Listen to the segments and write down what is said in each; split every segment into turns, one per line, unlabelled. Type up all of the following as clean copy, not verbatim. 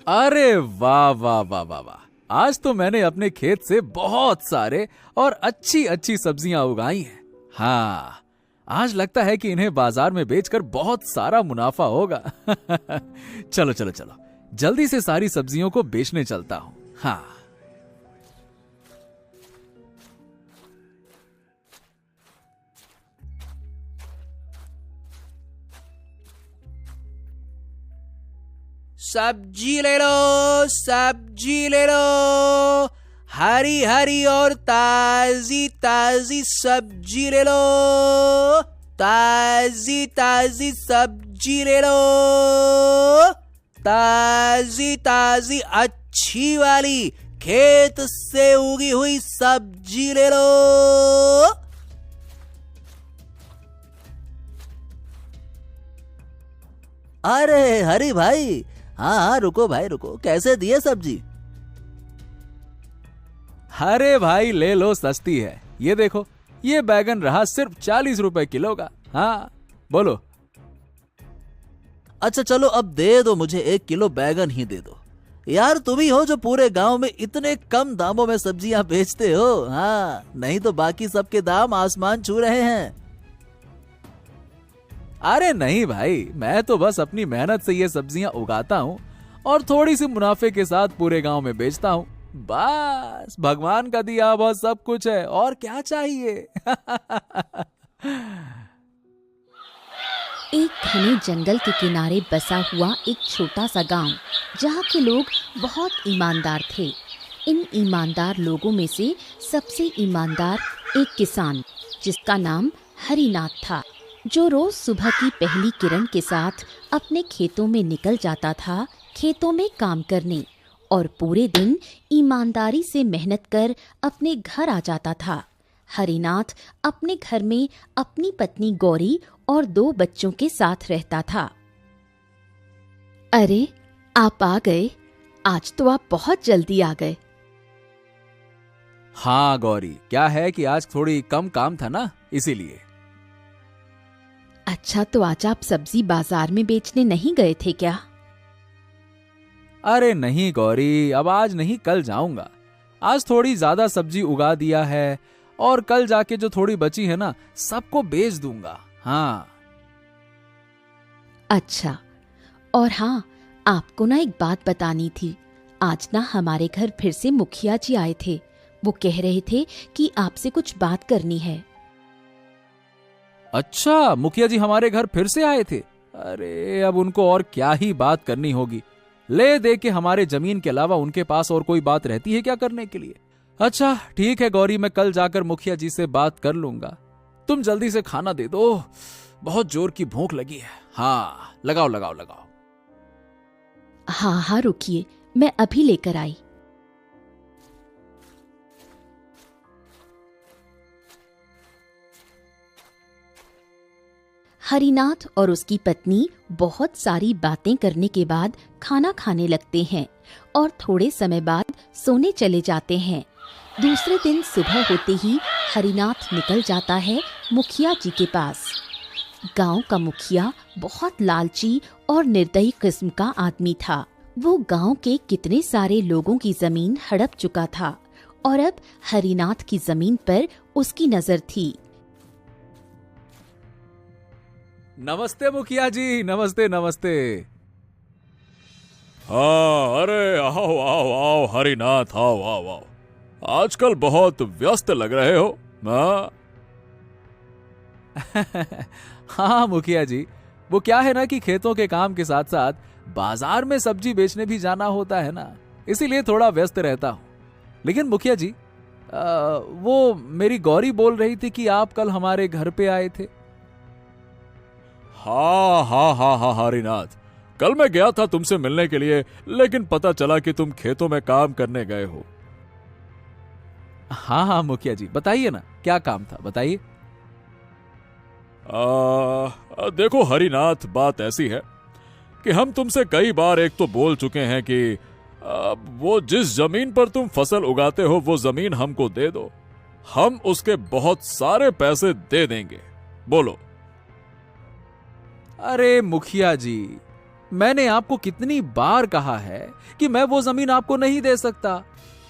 अरे वाह वाह वाह वाह वाह, आज तो मैंने अपने खेत से बहुत सारे और अच्छी अच्छी सब्जियां उगाई हैं। हाँ, आज लगता है कि इन्हें बाजार में बेचकर बहुत सारा मुनाफा होगा। चलो चलो चलो, जल्दी से सारी सब्जियों को बेचने चलता हूं। हाँ।
सब्जी ले लो, सब्जी ले लो, हरी हरी और ताजी ताजी सब्जी ले लो, ताजी ताजी सब्जी ले लो, ताजी ताजी अच्छी वाली खेत से उगी हुई सब्जी ले लो।
अरे हरी भाई, हाँ हाँ रुको भाई रुको, कैसे दिए सब्जी?
अरे भाई ले लो, सस्ती है। ये देखो, ये बैगन रहा सिर्फ 40 रुपए किलो का। हाँ बोलो।
अच्छा चलो अब दे दो, मुझे 1 किलो बैगन ही दे दो। यार तुम ही हो जो पूरे गांव में इतने कम दामों में सब्जियां बेचते हो। हाँ, नहीं तो बाकी सबके दाम आसमान छू रहे हैं।
अरे नहीं भाई, मैं तो बस अपनी मेहनत से ये सब्जियां उगाता हूँ और थोड़ी सी मुनाफे के साथ पूरे गांव में बेचता हूँ। बस भगवान का दिया हुआ सब कुछ है, और क्या चाहिए।
एक घने जंगल के किनारे बसा हुआ एक छोटा सा गांव, जहाँ के लोग बहुत ईमानदार थे। इन ईमानदार लोगों में से सबसे ईमानदार एक किसान, जिसका नाम हरिनाथ था, जो रोज सुबह की पहली किरण के साथ अपने खेतों में निकल जाता था खेतों में काम करने, और पूरे दिन ईमानदारी से मेहनत कर अपने घर आ जाता था। हरिनाथ अपने घर में अपनी पत्नी गौरी और 2 बच्चों के साथ रहता था। अरे आप आ गए, आज तो आप बहुत जल्दी आ गए।
हाँ गौरी, क्या है कि आज थोड़ी कम काम था ना, इसीलिए।
अच्छा, तो आज आप सब्जी बाजार में बेचने नहीं गए थे क्या?
अरे नहीं गौरी, अब आज नहीं, कल जाऊंगा। आज थोड़ी ज्यादा सब्जी उगा दिया है और कल जाके जो थोड़ी बची है ना, सबको बेच दूंगा। हाँ।
अच्छा, और हाँ, आपको ना एक बात बतानी थी। आज ना हमारे घर फिर से मुखिया जी आए थे। वो कह रहे थे कि आपसे कुछ बात करनी है।
अच्छा, मुखिया जी हमारे घर फिर से आए थे? अरे अब उनको और क्या ही बात करनी होगी। ले दे के हमारे जमीन के अलावा उनके पास और कोई बात रहती है क्या करने के लिए? अच्छा ठीक है गौरी, मैं कल जाकर मुखिया जी से बात कर लूंगा। तुम जल्दी से खाना दे दो, बहुत जोर की भूख लगी है। हाँ लगाओ लगाओ लगाओ।
हाँ हाँ रुकिए, मैं अभी लेकर आई। हरिनाथ और उसकी पत्नी बहुत सारी बातें करने के बाद खाना खाने लगते हैं और थोड़े समय बाद सोने चले जाते हैं। दूसरे दिन सुबह होते ही हरिनाथ निकल जाता है मुखिया जी के पास। गांव का मुखिया बहुत लालची और निर्दयी किस्म का आदमी था। वो गांव के कितने सारे लोगों की जमीन हड़प चुका था और अब हरिनाथ की जमीन पर उसकी नजर थी।
नमस्ते मुखिया जी, नमस्ते नमस्ते।
हाँ, अरे आओ आओ आओ हरिनाथ, आओ आओ आओ। आजकल बहुत व्यस्त लग रहे हो। हाँ
हाँ मुखिया जी, वो क्या है ना कि खेतों के काम के साथ साथ बाजार में सब्जी बेचने भी जाना होता है ना, इसीलिए थोड़ा व्यस्त रहता हूँ। लेकिन मुखिया जी, वो मेरी गौरी बोल रही थी कि आप कल हमारे घर पे आए थे।
हाँ हाँ हाँ हाँ हरिनाथ, कल मैं गया था तुमसे मिलने के लिए, लेकिन पता चला कि तुम खेतों में काम करने गए हो।
हाँ हाँ मुखिया जी, बताइए ना क्या काम था, बताइए।
देखो हरिनाथ, बात ऐसी है कि हम तुमसे कई बार एक तो बोल चुके हैं कि वो जिस जमीन पर तुम फसल उगाते हो वो जमीन हमको दे दो, हम उसके बहुत सारे पैसे दे देंगे। बोलो।
अरे मुखिया जी, मैंने आपको कितनी बार कहा है कि मैं वो जमीन आपको नहीं दे सकता,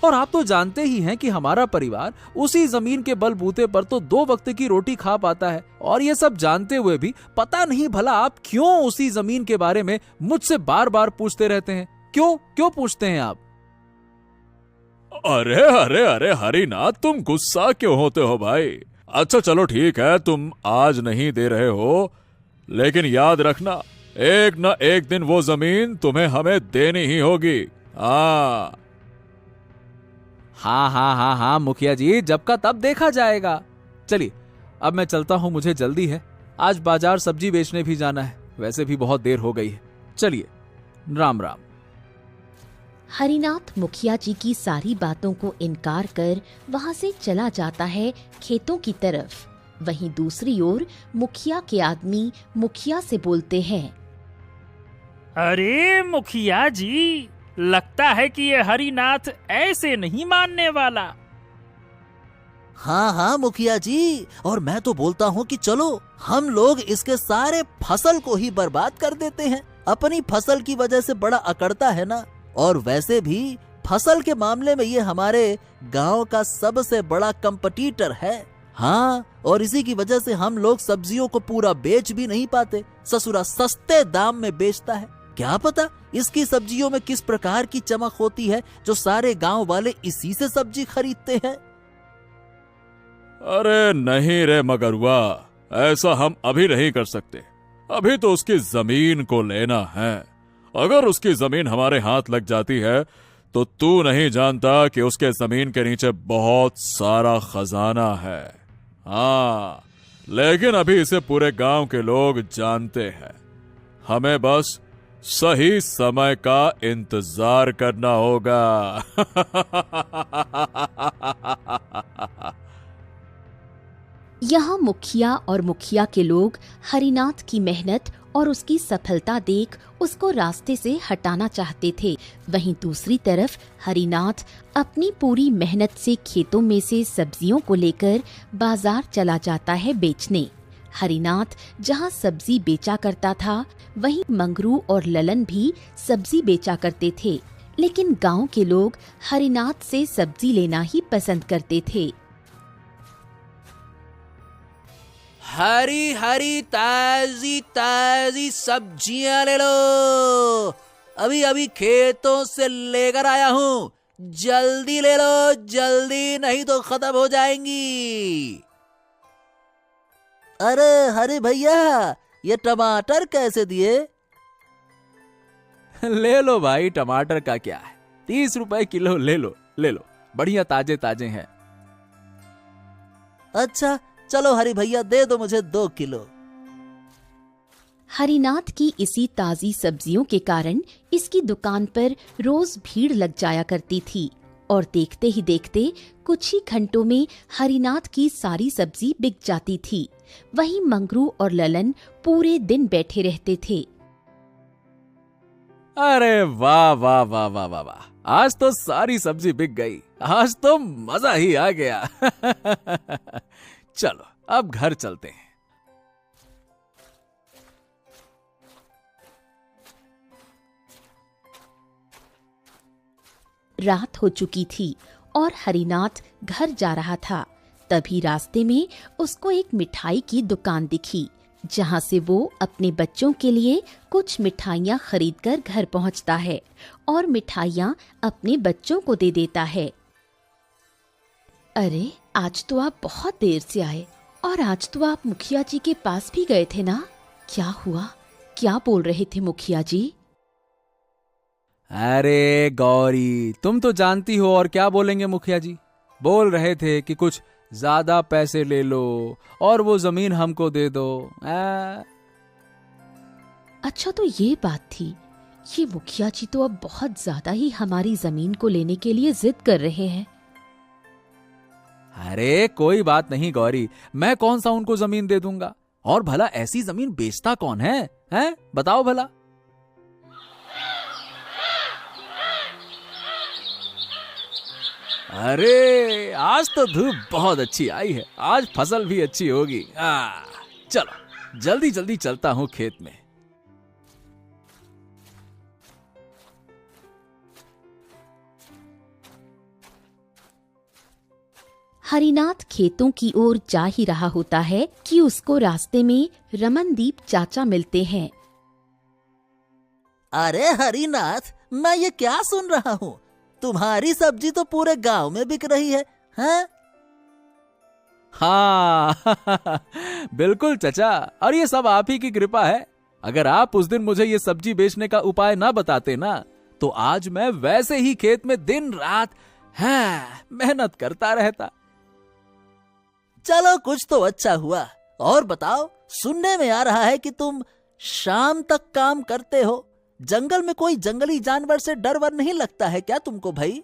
और आप तो जानते ही हैं कि हमारा परिवार उसी जमीन के बलबूते पर तो 2 वक्त की रोटी खा पाता है। और ये सब जानते हुए भी पता नहीं भला आप क्यों उसी जमीन के बारे में मुझसे बार बार पूछते रहते हैं। क्यों क्यों पूछते हैं आप?
अरे अरे अरे हरिनाथ, तुम गुस्सा क्यों होते हो भाई? अच्छा चलो ठीक है, तुम आज नहीं दे रहे हो, लेकिन याद रखना एक न एक दिन वो जमीन तुम्हें हमें देनी ही होगी। हाँ
हाँ हाँ हाँ हाँ मुखिया जी, जब का तब देखा जाएगा। चलिए अब मैं चलता हूं, मुझे जल्दी है। आज बाजार सब्जी बेचने भी जाना है, वैसे भी बहुत देर हो गई है। चलिए, राम राम।
हरिनाथ मुखिया जी की सारी बातों को इनकार कर वहाँ से चला जाता है खेतों की तरफ। वहीं दूसरी ओर मुखिया के आदमी मुखिया से बोलते हैं,
अरे मुखिया जी, लगता है कि ये हरिनाथ ऐसे नहीं मानने वाला।
हाँ हाँ मुखिया जी, और मैं तो बोलता हूँ कि चलो हम लोग इसके सारे फसल को ही बर्बाद कर देते हैं। अपनी फसल की वजह से बड़ा अकड़ता है ना, और वैसे भी फसल के मामले में ये हमारे गांव का सबसे बड़ा कंपटीटर है। हाँ, और इसी की वजह से हम लोग सब्जियों को पूरा बेच भी नहीं पाते। ससुरा सस्ते दाम में बेचता है। क्या पता इसकी सब्जियों में किस प्रकार की चमक होती है जो सारे गांव वाले इसी से सब्जी खरीदते हैं।
अरे नहीं रे मगरुआ, ऐसा हम अभी नहीं कर सकते। अभी तो उसकी जमीन को लेना है। अगर उसकी जमीन हमारे हाथ लग जाती है तो तू नहीं जानता कि उसके जमीन के नीचे बहुत सारा खजाना है। हाँ, लेकिन अभी इसे पूरे गांव के लोग जानते हैं। हमें बस सही समय का इंतजार करना होगा।
यहाँ मुखिया और मुखिया के लोग हरिनाथ की मेहनत और उसकी सफलता देख उसको रास्ते से हटाना चाहते थे। वहीं दूसरी तरफ हरिनाथ अपनी पूरी मेहनत से खेतों में से सब्जियों को लेकर बाजार चला जाता है बेचने। हरिनाथ जहाँ सब्जी बेचा करता था, वहीं मंगरू और ललन भी सब्जी बेचा करते थे। लेकिन गांव के लोग हरिनाथ से सब्जी लेना ही पसंद करते थे।
हरी हरी ताजी ताजी सब्जियां ले लो, अभी अभी खेतों से लेकर आया हूँ। जल्दी ले लो, जल्दी, नहीं तो खत्म हो जाएंगी।
अरे हरे भैया, ये टमाटर कैसे दिए?
ले लो भाई, टमाटर का क्या है, 30 रुपए किलो ले लो, ले लो, बढ़िया ताजे ताजे हैं।
अच्छा चलो हरी भैया, दे दो मुझे 2 किलो।
हरिनाथ की इसी ताजी सब्जियों के कारण इसकी दुकान पर रोज भीड़ लग जाया करती थी, और देखते ही देखते कुछ ही घंटों में हरिनाथ की सारी सब्जी बिक जाती थी। वहीं मंगरू और ललन पूरे दिन बैठे रहते थे।
अरे वाह वाह वाह वाह वाह वाह, आज तो सारी सब्जी बिक गई, आज तो मजा ही आ गया। चलो अब घर चलते हैं।
रात हो चुकी थी और हरिनाथ घर जा रहा था। तभी रास्ते में उसको एक मिठाई की दुकान दिखी, जहां से वो अपने बच्चों के लिए कुछ मिठाइयाँ खरीदकर घर पहुंचता है और मिठाइयाँ अपने बच्चों को दे देता है। अरे आज तो आप बहुत देर से आए, और आज तो आप मुखिया जी के पास भी गए थे ना? क्या हुआ, क्या बोल रहे थे मुखिया जी?
अरे गौरी, तुम तो जानती हो, और क्या बोलेंगे मुखिया जी। बोल रहे थे कि कुछ ज्यादा पैसे ले लो और वो जमीन हमको दे दो।
अच्छा तो ये बात थी। ये मुखिया जी तो अब बहुत ज्यादा ही हमारी जमीन को लेने के लिए जिद कर रहे हैं।
अरे कोई बात नहीं गौरी, मैं कौन सा उनको जमीन दे दूंगा, और भला ऐसी जमीन बेचता कौन है, हैं? बताओ भला। अरे आज तो धूप बहुत अच्छी आई है, आज फसल भी अच्छी होगी। चलो जल्दी जल्दी चलता हूँ खेत में।
हरिनाथ खेतों की ओर जा ही रहा होता है कि उसको रास्ते में रमनदीप चाचा मिलते हैं।
अरे हरिनाथ, मैं ये क्या सुन रहा हूँ? तुम्हारी सब्जी तो पूरे गांव में बिक रही है, हैं?
हाँ बिल्कुल चचा, और ये सब आप ही की कृपा है। अगर आप उस दिन मुझे ये सब्जी बेचने का उपाय ना बताते ना, तो आज मैं वैसे ही खेत में दिन रात मेहनत करता रहता।
चलो, कुछ तो अच्छा हुआ। और बताओ, सुनने में आ रहा है कि तुम शाम तक काम करते हो। जंगल में कोई जंगली जानवर से डर वर नहीं लगता है क्या तुमको भाई?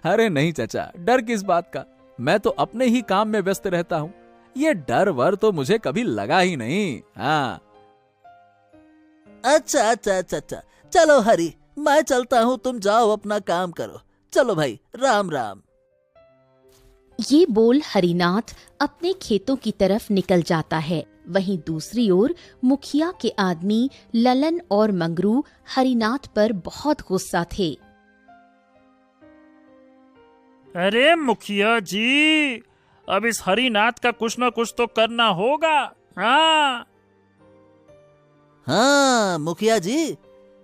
अरे नहीं चचा, डर किस बात का। मैं तो अपने ही काम में व्यस्त रहता हूँ। ये डर वर तो मुझे कभी लगा ही नहीं। हाँ,
अच्छा अच्छा अच्छा अच्छा, चलो हरी, मैं चलता हूँ, तुम जाओ अपना काम करो। चलो भाई, राम राम।
ये बोल हरिनाथ अपने खेतों की तरफ निकल जाता है। वहीं दूसरी ओर मुखिया के आदमी ललन और मंगरू हरिनाथ पर बहुत गुस्सा थे।
अरे मुखिया जी, अब इस हरिनाथ का कुछ न कुछ तो करना होगा।
हाँ मुखिया जी,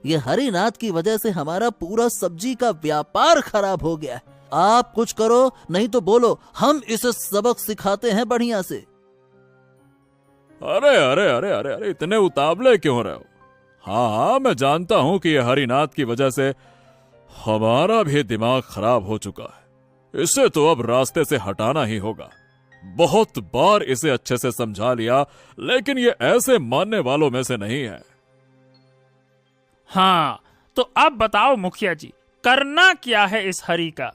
ये हरिनाथ की वजह से हमारा पूरा सब्जी का व्यापार खराब हो गया है। आप कुछ करो, नहीं तो बोलो, हम इसे सबक सिखाते हैं बढ़िया से।
अरे अरे अरे अरे अरे, इतने उतावले क्यों रहे हो? हाँ, मैं जानता हूं कि यह हरिनाथ की वजह से हमारा भी दिमाग खराब हो चुका है। इसे तो अब रास्ते से हटाना ही होगा। बहुत बार इसे अच्छे से समझा लिया, लेकिन ये ऐसे मानने वालों में से नहीं है।
हाँ, तो अब बताओ मुखिया जी, करना क्या है इस हरि का?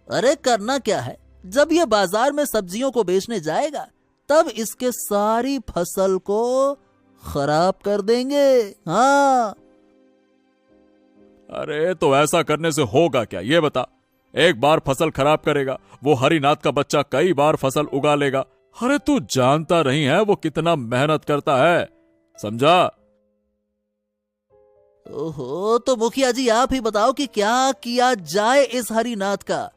अरे करना क्या है, जब ये बाजार में सब्जियों को बेचने जाएगा, तब इसके सारी फसल को खराब कर देंगे। हाँ।
अरे तो ऐसा करने से होगा क्या, ये बता। एक बार फसल खराब करेगा, वो हरिनाथ का बच्चा कई बार फसल उगा लेगा। अरे तू जानता नहीं है वो कितना मेहनत करता है, समझा?
ओहो, तो मुखिया जी आप ही बताओ कि क्या किया जाए इस हरिनाथ का।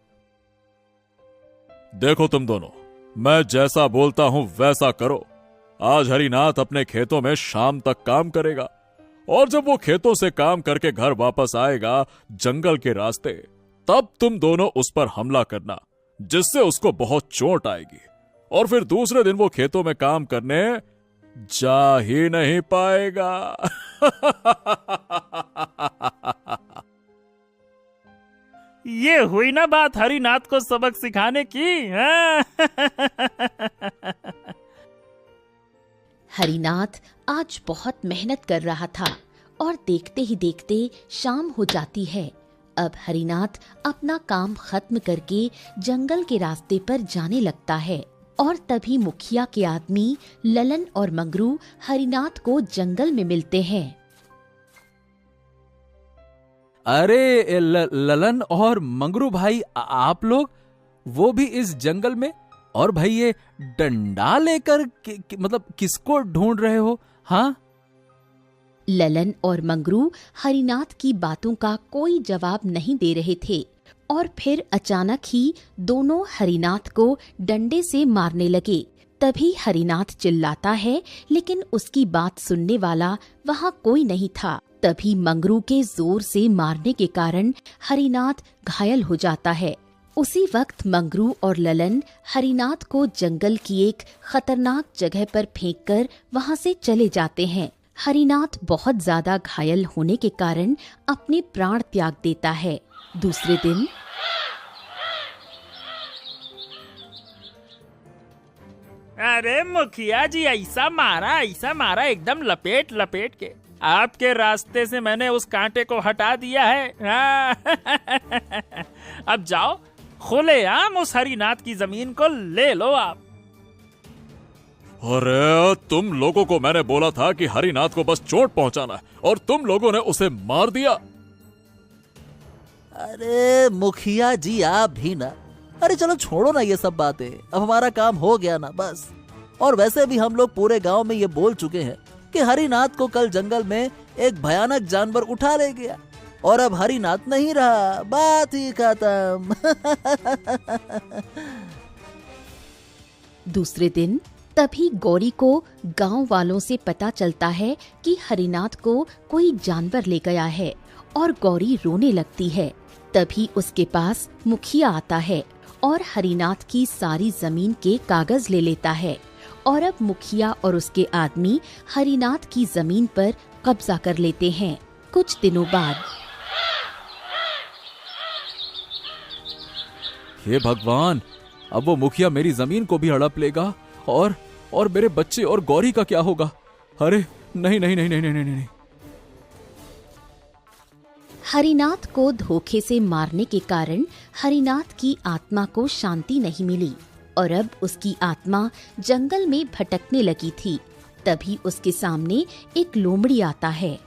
देखो तुम दोनों, मैं जैसा बोलता हूं वैसा करो। आज हरिनाथ अपने खेतों में शाम तक काम करेगा, और जब वो खेतों से काम करके घर वापस आएगा जंगल के रास्ते, तब तुम दोनों उस पर हमला करना, जिससे उसको बहुत चोट आएगी, और फिर दूसरे दिन वो खेतों में काम करने जा ही नहीं पाएगा।
ये हुई ना बात हरिनाथ को सबक सिखाने की।
हरिनाथ आज बहुत मेहनत कर रहा था और देखते ही देखते शाम हो जाती है। अब हरिनाथ अपना काम खत्म करके जंगल के रास्ते पर जाने लगता है, और तभी मुखिया के आदमी ललन और मंगरू हरिनाथ को जंगल में मिलते हैं।
अरे ललन और मंगरू भाई, आप लोग, वो भी इस जंगल में? और भाई ये डंडा लेकर मतलब किसको ढूंढ रहे हो? हाँ।
ललन और मंगरू हरिनाथ की बातों का कोई जवाब नहीं दे रहे थे, और फिर अचानक ही दोनों हरिनाथ को डंडे से मारने लगे। तभी हरिनाथ चिल्लाता है, लेकिन उसकी बात सुनने वाला वहाँ कोई नहीं था। तभी मंगरू के जोर से मारने के कारण हरिनाथ घायल हो जाता है। उसी वक्त मंगरू और ललन हरिनाथ को जंगल की एक खतरनाक जगह पर फेंककर वहाँ से चले जाते हैं। हरिनाथ बहुत ज्यादा घायल होने के कारण अपने प्राण त्याग देता है। दूसरे दिन
अरे मुखिया जी, ऐसा मारा एकदम लपेट लपेट के। आपके रास्ते से मैंने उस कांटे को हटा दिया है। अब जाओ, खुलेआम उस हरिनाथ की जमीन को ले लो आप।
अरे तुम लोगों को मैंने बोला था कि हरिनाथ को बस चोट पहुंचाना है, और तुम लोगों ने उसे मार दिया।
अरे मुखिया जी आप भी ना, अरे चलो छोड़ो ना ये सब बातें, अब हमारा काम हो गया ना बस। और वैसे भी हम लोग पूरे गांव में ये बोल चुके हैं कि हरिनाथ को कल जंगल में एक भयानक जानवर उठा ले गया, और अब हरिनाथ नहीं रहा, बात ही खत्म।
दूसरे दिन तभी गौरी को गांव वालों से पता चलता है कि हरिनाथ को कोई जानवर ले गया है और गौरी रोने लगती है। तभी उसके पास मुखिया आता है और हरिनाथ की सारी जमीन के कागज ले लेता है और अब मुखिया और उसके आदमी हरिनाथ की जमीन पर कब्जा कर लेते हैं। कुछ दिनों बाद
हे भगवान, अब वो मुखिया मेरी जमीन को भी हड़प लेगा और मेरे बच्चे और गौरी का क्या होगा? अरे नहीं नहीं नहीं नहीं नहीं नहीं, नहीं।
हरिनाथ को धोखे से मारने के कारण हरिनाथ की आत्मा को शांति नहीं मिली और अब उसकी आत्मा जंगल में भटकने लगी थी। तभी उसके सामने एक लोमड़ी आता है।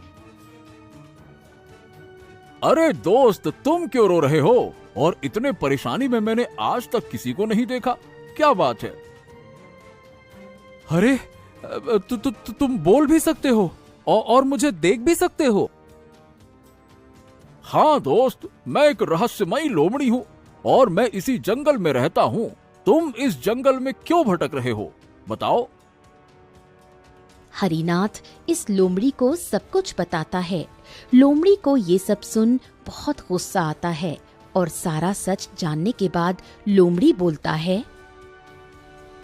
अरे दोस्त, तुम क्यों रो रहे हो? और इतने परेशानी में मैंने आज तक किसी को नहीं देखा, क्या बात है? अरे तुम बोल भी सकते हो और मुझे देख भी सकते हो? हाँ दोस्त, मैं एक रहस्यमयी लोमड़ी हूँ और मैं इसी जंगल में रहता हूँ। तुम इस जंगल में क्यों भटक रहे हो, बताओ?
हरिनाथ इस लोमड़ी को सब कुछ बताता है। लोमड़ी को ये सब सुन बहुत गुस्सा आता है और सारा सच जानने के बाद लोमड़ी बोलता है,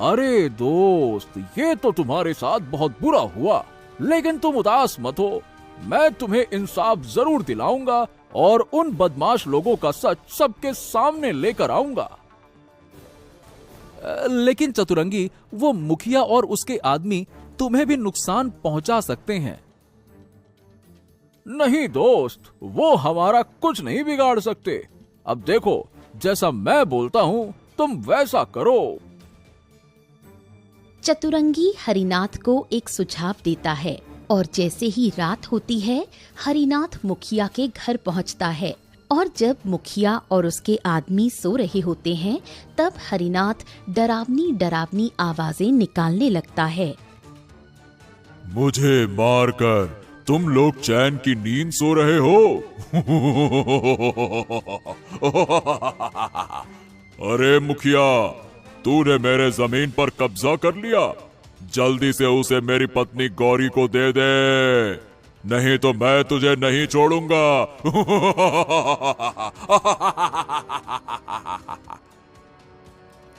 अरे दोस्त, ये तो तुम्हारे साथ बहुत बुरा हुआ, लेकिन तुम उदास मत हो। मैं तुम्हें इंसाफ जरूर दिलाऊंगा और उन बदमाश लोगों का सच सबके सामने लेकर आऊंगा। लेकिन चतुरंगी, वो मुखिया और उसके आदमी तुम्हें भी नुकसान पहुंचा सकते हैं। नहीं दोस्त, वो हमारा कुछ नहीं बिगाड़ सकते। अब देखो, जैसा मैं बोलता हूं तुम वैसा करो।
चतुरंगी हरिनाथ को एक सुझाव देता है और जैसे ही रात होती है, हरिनाथ मुखिया के घर पहुंचता है और जब मुखिया और उसके आदमी सो रहे होते हैं, तब हरिनाथ डरावनी डरावनी आवाजें निकालने लगता है।
मुझे मारकर तुम लोग चैन की नींद सो रहे हो? अरे मुखिया, तूने मेरे जमीन पर कब्जा कर लिया। जल्दी से उसे मेरी पत्नी गौरी को दे दे, नहीं तो मैं तुझे नहीं छोड़ूंगा।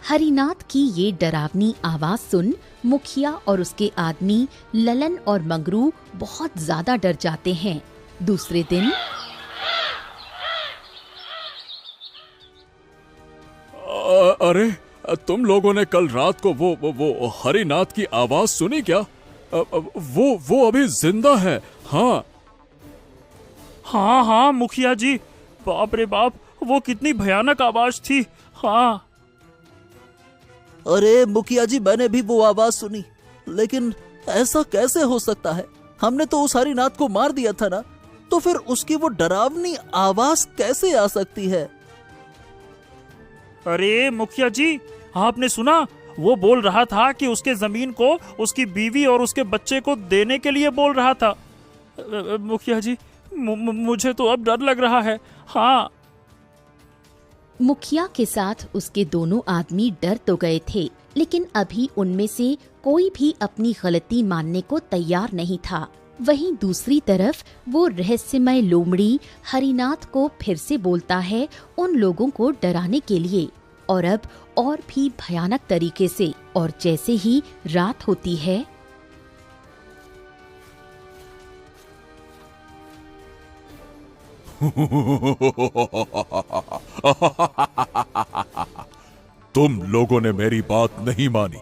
हरिनाथ की ये डरावनी आवाज सुन मुखिया और उसके आदमी ललन और मंगरू बहुत ज्यादा डर जाते हैं। दूसरे दिन
अरे, तुम लोगों ने कल रात को वो हरिनाथ की आवाज सुनी क्या? वो अभी जिंदा है। हाँ
हाँ हाँ मुखिया जी, बाप रे बाप, वो कितनी भयानक आवाज थी। हाँ
अरे मुखिया जी, मैंने भी वो आवाज सुनी, लेकिन ऐसा कैसे हो सकता है? हमने तो उस हरिनाथ को मार दिया था ना, तो फिर उसकी वो डरावनी आवाज कैसे आ सकती है?
अरे मुखिया जी, आपने सुना? वो बोल रहा था कि उसके जमीन को उसकी बीवी और उसके बच्चे को देने के लिए बोल रहा था। मुखिया जी, मुझे तो अब डर लग रहा है। हाँ।
मुखिया के साथ उसके दोनों आदमी डर तो गए थे, लेकिन अभी उनमें से कोई भी अपनी गलती मानने को तैयार नहीं था। वहीं दूसरी तरफ वो रहस्यमय लोमड़ी हरिनाथ को फिर से बोलता है उन लोगों को डराने के लिए, और अब और भी भयानक तरीके से। और जैसे ही रात होती है,
तुम लोगों ने मेरी बात नहीं मानी।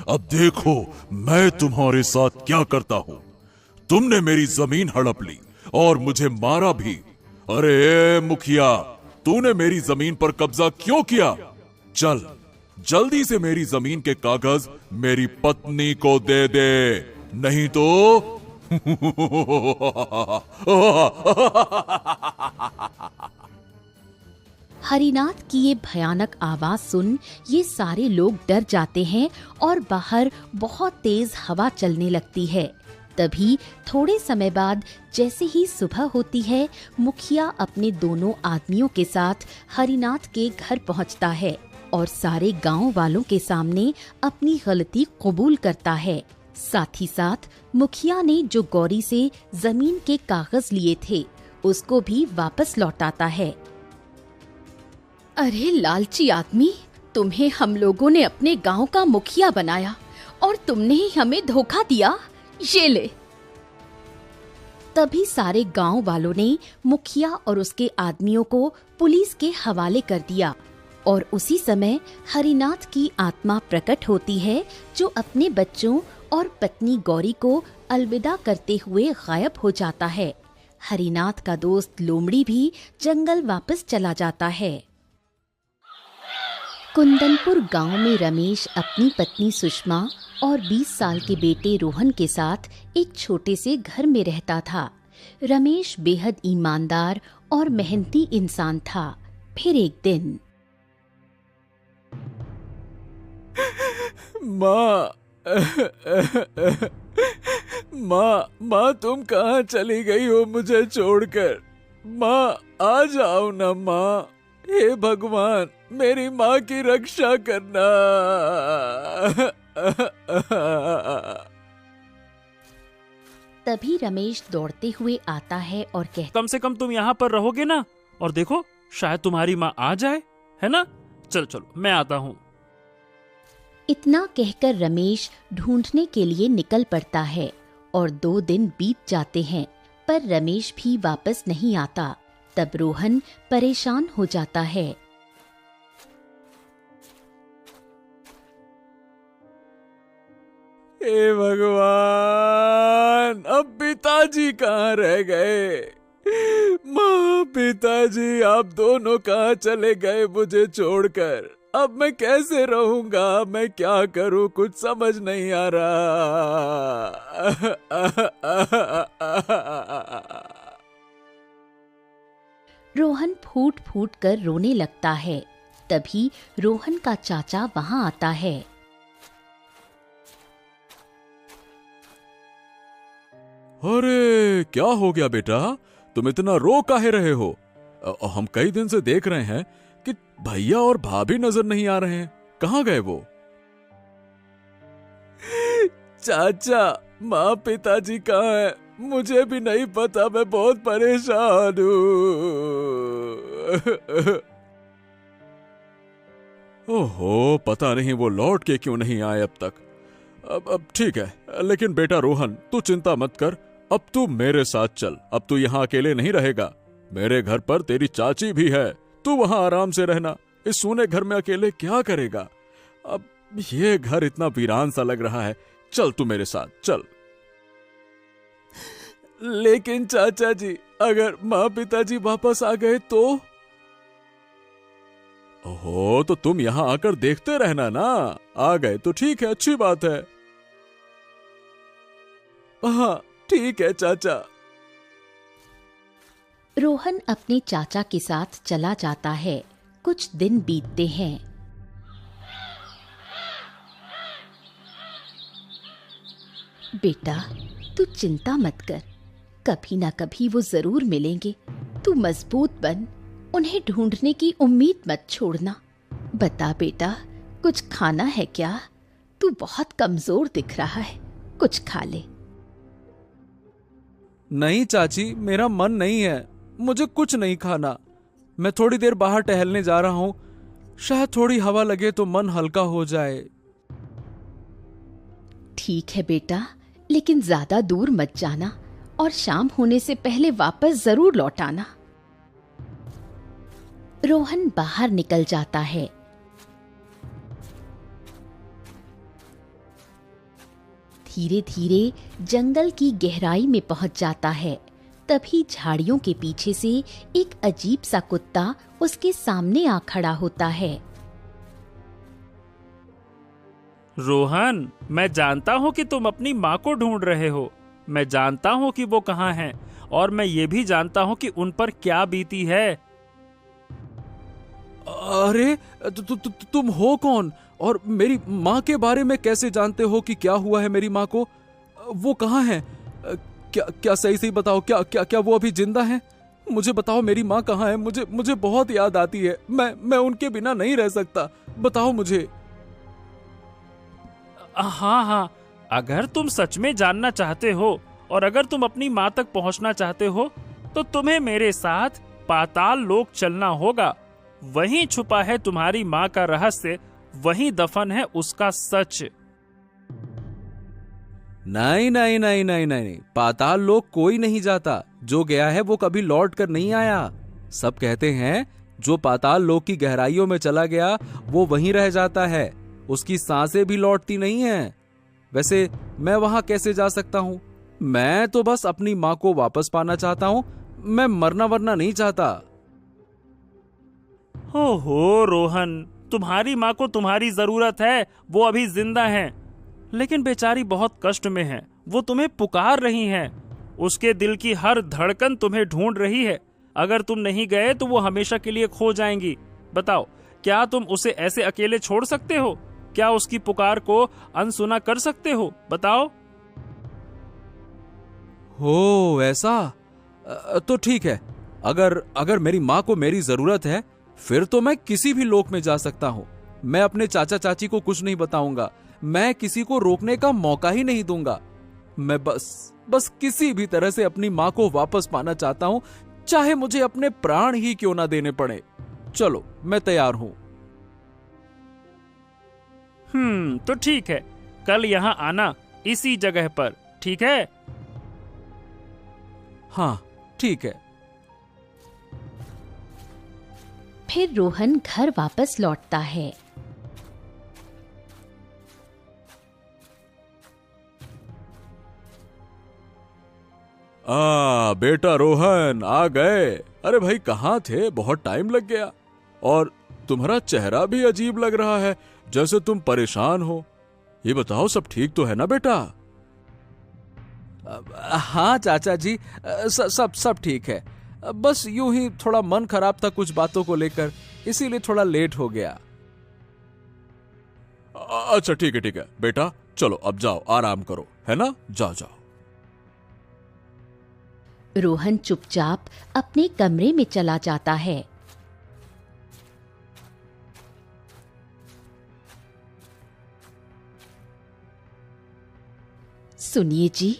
अब देखो मैं तुम्हारे साथ क्या करता हूँ। तुमने मेरी जमीन हड़प ली और मुझे मारा भी। अरे मुखिया, तूने मेरी जमीन पर कब्जा क्यों किया? चल जल्दी से मेरी जमीन के कागज मेरी पत्नी को दे दे, नहीं तो
हरिनाथ की ये भयानक आवाज सुन ये सारे लोग डर जाते हैं और बाहर बहुत तेज हवा चलने लगती है। तभी थोड़े समय बाद जैसे ही सुबह होती है, मुखिया अपने दोनों आदमियों के साथ हरिनाथ के घर पहुंचता है और सारे गांव वालों के सामने अपनी गलती कबूल करता है। साथ ही साथ मुखिया ने जो गौरी से जमीन के कागज लिए थे उसको भी वापस लौटाता है। अरे लालची आदमी, तुम्हें हम लोगों ने अपने गांव का मुखिया बनाया और तुमने ही हमें धोखा दिया। ये ले। तभी सारे गांव वालों ने मुखिया और उसके आदमियों को पुलिस के हवाले कर दिया और उसी समय हरिनाथ की आत्मा प्रकट होती है, जो अपने बच्चों और पत्नी गौरी को अलविदा करते हुए गायब हो जाता है। हरिनाथ का दोस्त लोमड़ी भी जंगल वापस चला जाता है। कुंदनपुर गांव में रमेश अपनी पत्नी सुषमा और 20 साल के बेटे रोहन के साथ एक छोटे से घर में रहता था। रमेश बेहद ईमानदार और मेहनती इंसान था। फिर एक दिन
माँ तुम कहाँ चली गई हो मुझे छोड़कर? माँ आ जाओ ना माँ। हे भगवान, मेरी माँ की रक्षा करना।
तभी रमेश दौड़ते हुए आता है और कहता,
कम से कम तुम यहाँ पर रहोगे ना, और देखो शायद तुम्हारी माँ आ जाए, है ना? चलो मैं आता हूँ।
इतना कहकर रमेश ढूंढने के लिए निकल पड़ता है और 2 दिन बीत जाते हैं, पर रमेश भी वापस नहीं आता। तब रोहन परेशान हो जाता है।
हे भगवान, अब पिताजी कहाँ रह गए? माँ, पिताजी, आप दोनों कहाँ चले गए मुझे छोड़कर? अब मैं कैसे रहूंगा? मैं क्या करूं? कुछ समझ नहीं आ रहा।
रोहन फूट फूट कर रोने लगता है। तभी रोहन का चाचा वहां आता है।
अरे क्या हो गया बेटा? तुम इतना रो काहे रहे हो? हम कई दिन से देख रहे हैं कि भैया और भाभी नजर नहीं आ रहे हैं। कहाँ गए वो? चाचा, माँ, पिताजी कहाँ हैं? मुझे भी नहीं पता, मैं बहुत परेशान हूँ। ओहो, पता नहीं वो लौट के क्यों नहीं आए अब तक। अब ठीक है, लेकिन बेटा रोहन, तू चिंता मत कर। अब तू मेरे साथ चल। अब तू यहाँ अकेले नहीं रहेगा। मेरे घर पर तेरी चाची भी है। तू वहाँ आराम से रहना। इस सूने घर में अकेले क्या करेगा? अब ये घर इतना वीरान सा लग रहा है। चल तू मेरे साथ चल। लेकिन चाचा जी, अगर माँ पिताजी वापस आ गए तो? ओहो, तो तुम यहाँ आकर देखते रहना ना। आ गए तो ठीक है, अच्छी बात है। हाँ ठीक है चाचा।
रोहन अपने चाचा के साथ चला जाता है। कुछ दिन बीतते हैं। बेटा, तू चिंता मत कर, कभी ना कभी वो जरूर मिलेंगे। तू मजबूत बन, उन्हें ढूंढने की उम्मीद मत छोड़ना। बता बेटा, कुछ खाना है क्या? तू बहुत कमजोर दिख रहा है, कुछ खा ले।
नहीं चाची, मेरा मन नहीं है, मुझे कुछ नहीं खाना। मैं थोड़ी देर बाहर टहलने जा रहा हूँ, शायद थोड़ी हवा लगे तो मन हल्का हो जाए।
ठीक है बेटा, लेकिन ज्यादा दूर मत जाना और शाम होने से पहले वापस जरूर लौट आना। रोहन बाहर निकल जाता है। धीरे धीरे जंगल की गहराई में पहुंच जाता है। तभी झाड़ियों के पीछे से एक अजीब सा कुत्ता उसके सामने आ खड़ा होता है।
रोहन, मैं जानता हूँ कि तुम अपनी माँ को ढूंढ रहे हो। मैं जानता हूँ कि वो कहाँ हैं, और मैं ये भी जानता हूँ कि उन पर क्या बीती है।
अरे तुम हो कौन, और मेरी माँ के बारे में कैसे जानते हो कि क्या हुआ है मेरी माँ को? वो कहाँ है? क्या क्या सही सही बताओ, क्या क्या क्या वो अभी जिंदा हैं? मुझे बताओ मेरी माँ कहाँ है? मुझे मुझे बहुत याद आती है। मैं उनके बिना नहीं रह सकता। बताओ मुझे।
हाँ हाँ, अगर तुम सच में जानना चाहते हो और अगर तुम अपनी माँ तक पहुँचना चाहते हो तो तुम्हें मेरे साथ पाताल लोक चलना होगा। वहीं छुपा है तुम्हारी माँ का रहस्य, वहीं दफन है उसका सच।
नहीं नहीं नहीं नहीं नहीं, पाताल लोक कोई नहीं जाता। जो गया है वो कभी लौट कर नहीं आया। सब कहते हैं जो पाताल लोक की गहराइयों में चला गया वो वहीं रह जाता है, उसकी सांसें भी लौटती नहीं हैं। वैसे मैं वहां कैसे जा सकता हूं? मैं तो बस अपनी माँ को वापस पाना चाहता हूं। मैं मरना वरना नहीं चाहता।
हो रोहन, तुम्हारी माँ को तुम्हारी जरूरत है, वो अभी जिंदा हैं। लेकिन बेचारी बहुत कष्ट में है, वो तुम्हें पुकार रही हैं। उसके दिल की हर धड़कन तुम्हें ढूंढ रही है। अगर तुम नहीं गए तो वो हमेशा के लिए खो जाएंगी। बताओ, क्या तुम उसे ऐसे अकेले छोड़ सकते हो? क्या उसकी पुकार को अनसुना कर सकते हो? बताओ।
हो ऐसा? तो ठीक है। अगर मेरी माँ को मेरी जरूरत है फिर तो मैं किसी भी लोक में जा सकता हूँ। मैं अपने चाचा चाची को कुछ नहीं बताऊंगा। मैं किसी को रोकने का मौका ही नहीं दूंगा। मैं बस किसी भी तरह से अपनी माँ को वापस पाना चाहता हूँ, चाहे मुझे अपने प्राण ही क्यों ना देने पड़े। चलो मैं तैयार हूँ।
तो ठीक है, कल यहाँ आना इसी जगह पर, ठीक है?
हाँ ठीक है।
फिर रोहन घर वापस लौटता है।
बेटा रोहन आ गए। अरे भाई कहाँ थे? बहुत टाइम लग गया। और तुम्हारा चेहरा भी अजीब लग रहा है, जैसे तुम परेशान हो। ये बताओ सब ठीक तो है ना बेटा?
हाँ चाचा जी, सब ठीक है। बस यूं ही थोड़ा मन खराब था कुछ बातों को लेकर, इसीलिए थोड़ा लेट हो गया।
अच्छा ठीक है बेटा, चलो अब जाओ आराम करो, है ना? जाओ।
रोहन चुपचाप अपने कमरे में चला जाता है। सुनिए जी,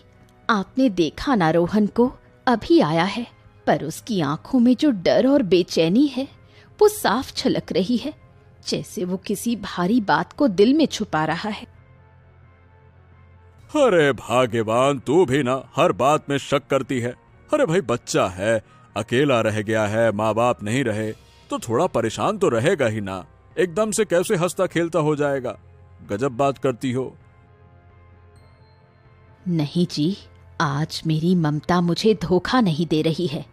आपने देखा ना रोहन को? अभी आया है, पर उसकी आंखों में जो डर और बेचैनी है वो साफ झलक रही है, जैसे वो किसी भारी बात को दिल में छुपा रहा है।
अरे भाग्यवान, तू भी ना हर बात में शक करती है। अरे भाई बच्चा है, अकेला रह गया है, माँ बाप नहीं रहे तो थोड़ा परेशान तो रहेगा ही ना। एकदम से कैसे हंसता खेलता हो जाएगा? गजब बात करती हो।
नहीं जी, आज मेरी ममता मुझे धोखा नहीं दे रही है।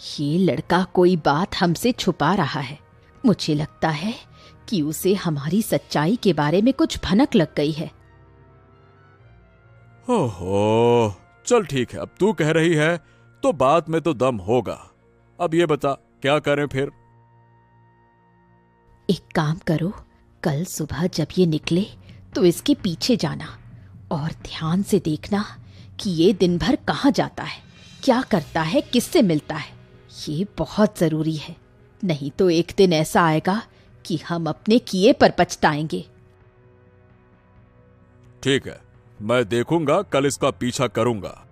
ये लड़का कोई बात हमसे छुपा रहा है। मुझे लगता है कि उसे हमारी सच्चाई के बारे में कुछ भनक लग गई है।
ओहो, चल ठीक है, अब तू कह रही है तो बात में तो दम होगा। अब ये बता क्या करें फिर?
एक काम करो, कल सुबह जब ये निकले तो इसके पीछे जाना और ध्यान से देखना कि ये दिन भर कहाँ जाता है, क्या करता है, किससे मिलता है। ये बहुत जरूरी है, नहीं तो एक दिन ऐसा आएगा कि हम अपने किए पर पछताएंगे।
ठीक है, मैं देखूंगा, कल इसका पीछा करूंगा।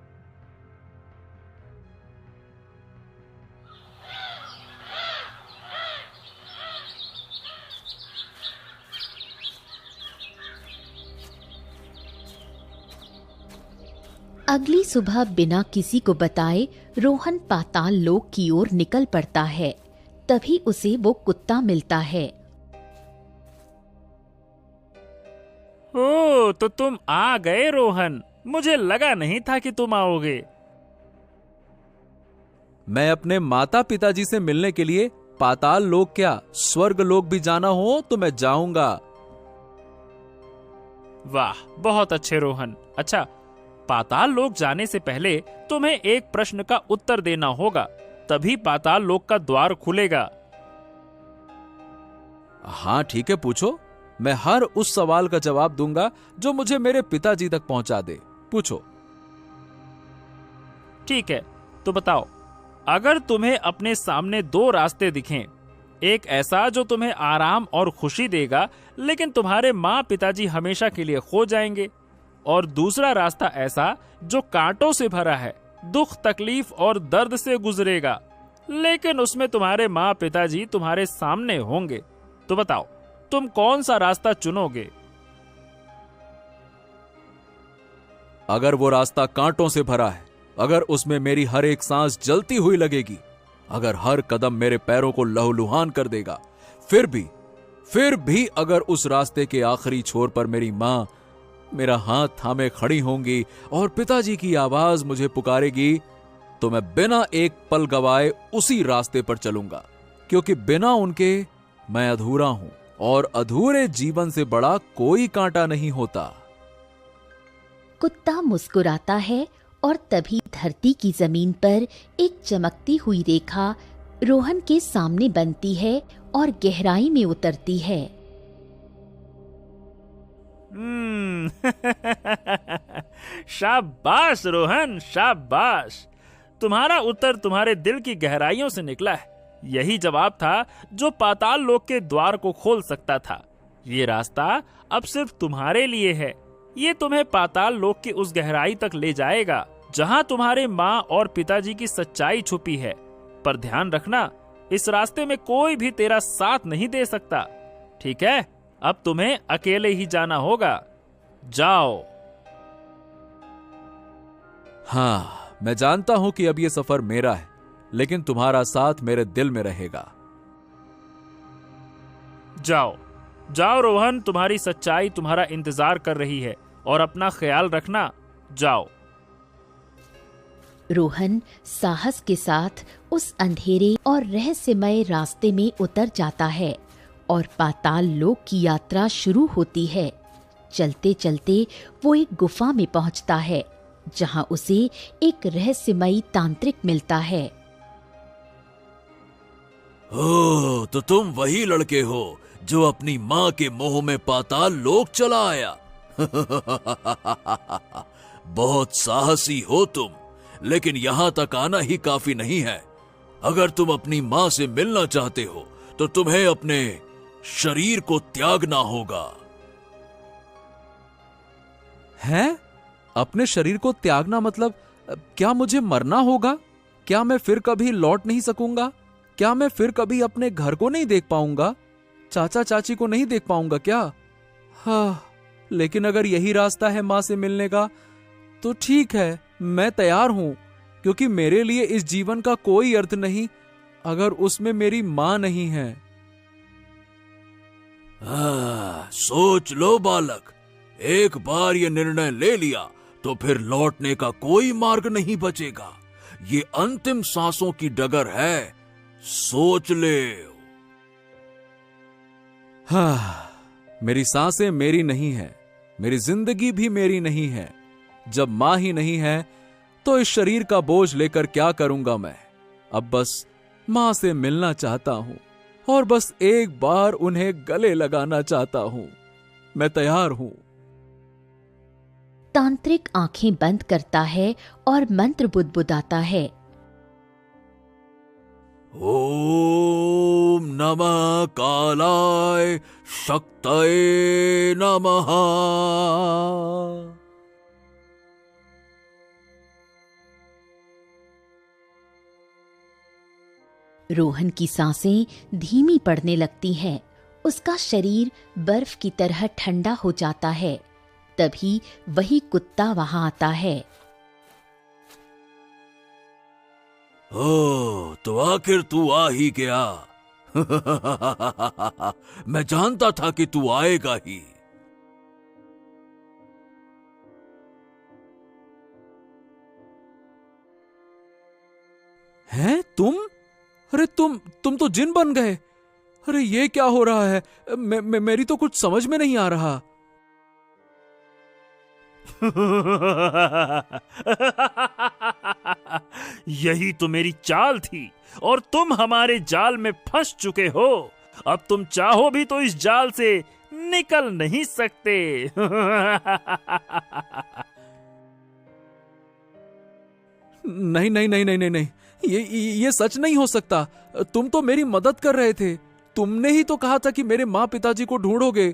अगली सुबह बिना किसी को बताए रोहन पाताल लोक की ओर निकल पड़ता है। तभी उसे वो कुत्ता मिलता है।
ओ, तो तुम आ गए रोहन, मुझे लगा नहीं था कि तुम आओगे।
मैं अपने माता पिताजी से मिलने के लिए पाताल लोक क्या स्वर्ग लोक भी जाना हो तो मैं जाऊंगा।
वाह, बहुत अच्छे रोहन। अच्छा, पाताल लोक जाने से पहले तुम्हें एक प्रश्न का उत्तर देना होगा, तभी पाताल लोक का द्वार खुलेगा।
हाँ ठीक है, पूछो। मैं हर उस सवाल का जवाब दूंगा जो मुझे मेरे पिताजी तक पहुंचा दे। पूछो।
ठीक है, तो बताओ, अगर तुम्हें अपने सामने दो रास्ते दिखें, एक ऐसा जो तुम्हें आराम और खुशी देगा लेकिन तुम्हारे माँ पिताजी हमेशा के लिए खो जाएंगे, और दूसरा रास्ता ऐसा जो कांटों से भरा है, दुख तकलीफ और दर्द से गुजरेगा, लेकिन उसमें तुम्हारे माँ पिताजी तुम्हारे सामने होंगे, तो बताओ तुम कौन सा रास्ता चुनोगे?
अगर वो रास्ता कांटों से भरा है, अगर उसमें मेरी हर एक सांस जलती हुई लगेगी, अगर हर कदम मेरे पैरों को लहूलुहान कर देगा, फिर भी अगर उस रास्ते के आखिरी छोर पर मेरी मां मेरा हाथ थामे खड़ी होंगी और पिताजी की आवाज मुझे पुकारेगी, तो मैं बिना एक पल गवाए उसी रास्ते पर चलूंगा, क्योंकि बिना उनके मैं अधूरा हूं और अधूरे जीवन से बड़ा कोई कांटा नहीं होता।
कुत्ता मुस्कुराता है और तभी धरती की जमीन पर एक चमकती हुई रेखा रोहन के सामने बनती है और गहराई में उतरती है।
शाबाश रोहन, शाबाश। तुम्हारा उत्तर तुम्हारे दिल की गहराइयों से निकला है। यही जवाब था जो पाताल लोक के द्वार को खोल सकता था। ये रास्ता अब सिर्फ तुम्हारे लिए है। ये तुम्हें पाताल लोक की उस गहराई तक ले जाएगा जहां तुम्हारे माँ और पिताजी की सच्चाई छुपी है। पर ध्यान रखना, इस रास्ते में कोई भी तेरा साथ नहीं दे सकता। ठीक है, अब तुम्हें अकेले ही जाना होगा। जाओ।
हाँ, मैं जानता हूं कि अब ये सफर मेरा है, लेकिन तुम्हारा साथ मेरे दिल में रहेगा।
जाओ जाओ रोहन, तुम्हारी सच्चाई तुम्हारा इंतजार कर रही है, और अपना ख्याल रखना। जाओ।
रोहन साहस के साथ उस अंधेरे और रहस्यमय रास्ते में उतर जाता है और पाताल लोक की यात्रा शुरू होती है। चलते चलते वो एक गुफा में पहुंचता है जहां उसे एक रहस्यमयी तांत्रिक मिलता है।
ओ, तो तुम वही लड़के हो जो अपनी माँ के मोह में पाताल लोक चला आया। बहुत साहसी हो तुम, लेकिन यहां तक आना ही काफी नहीं है। अगर तुम अपनी माँ से मिलना चाहते हो तो तुम्हें अपने शरीर को त्यागना होगा।
हैं? अपने शरीर को त्यागना मतलब क्या मुझे मरना होगा? क्या मैं फिर कभी लौट नहीं सकूंगा? क्या मैं फिर कभी अपने घर को नहीं देख पाऊंगा? चाचा चाची को नहीं देख पाऊंगा क्या? हाँ, लेकिन अगर यही रास्ता है मां से मिलने का तो ठीक है, मैं तैयार हूं, क्योंकि मेरे लिए इस जीवन का कोई अर्थ नहीं अगर उसमें मेरी मां नहीं है।
सोच लो बालक, एक बार ये निर्णय ले लिया तो फिर लौटने का कोई मार्ग नहीं बचेगा। ये अंतिम सांसों की डगर है, सोच ले।
हाँ, मेरी सांसें मेरी नहीं है, मेरी जिंदगी भी मेरी नहीं है। जब मां ही नहीं है तो इस शरीर का बोझ लेकर क्या करूंगा मैं? अब बस मां से मिलना चाहता हूं और बस एक बार उन्हें गले लगाना चाहता हूं। मैं तैयार हूं।
तांत्रिक आंखें बंद करता है और मंत्र बुदबुदाता है।
ओम नमः कालाय शक्तये नमः।
रोहन की सांसें धीमी पड़ने लगती हैं। उसका शरीर बर्फ की तरह ठंडा हो जाता है। तभी वही कुत्ता वहां आता है।
ओ, तो आखिर तू आ ही गया। मैं जानता था कि तू आएगा ही।
हैं तुम? अरे तुम तो जिन बन गए। अरे ये क्या हो रहा है? मेरी तो कुछ समझ में नहीं आ रहा।
यही तो मेरी चाल थी और तुम हमारे जाल में फंस चुके हो। अब तुम चाहो भी तो इस जाल से निकल नहीं सकते।
नहीं नहीं नहीं नहीं नहीं नहीं, ये सच नहीं हो सकता। तुम तो मेरी मदद कर रहे थे। तुमने ही तो कहा था कि मेरे माँ पिताजी को ढूंढोगे।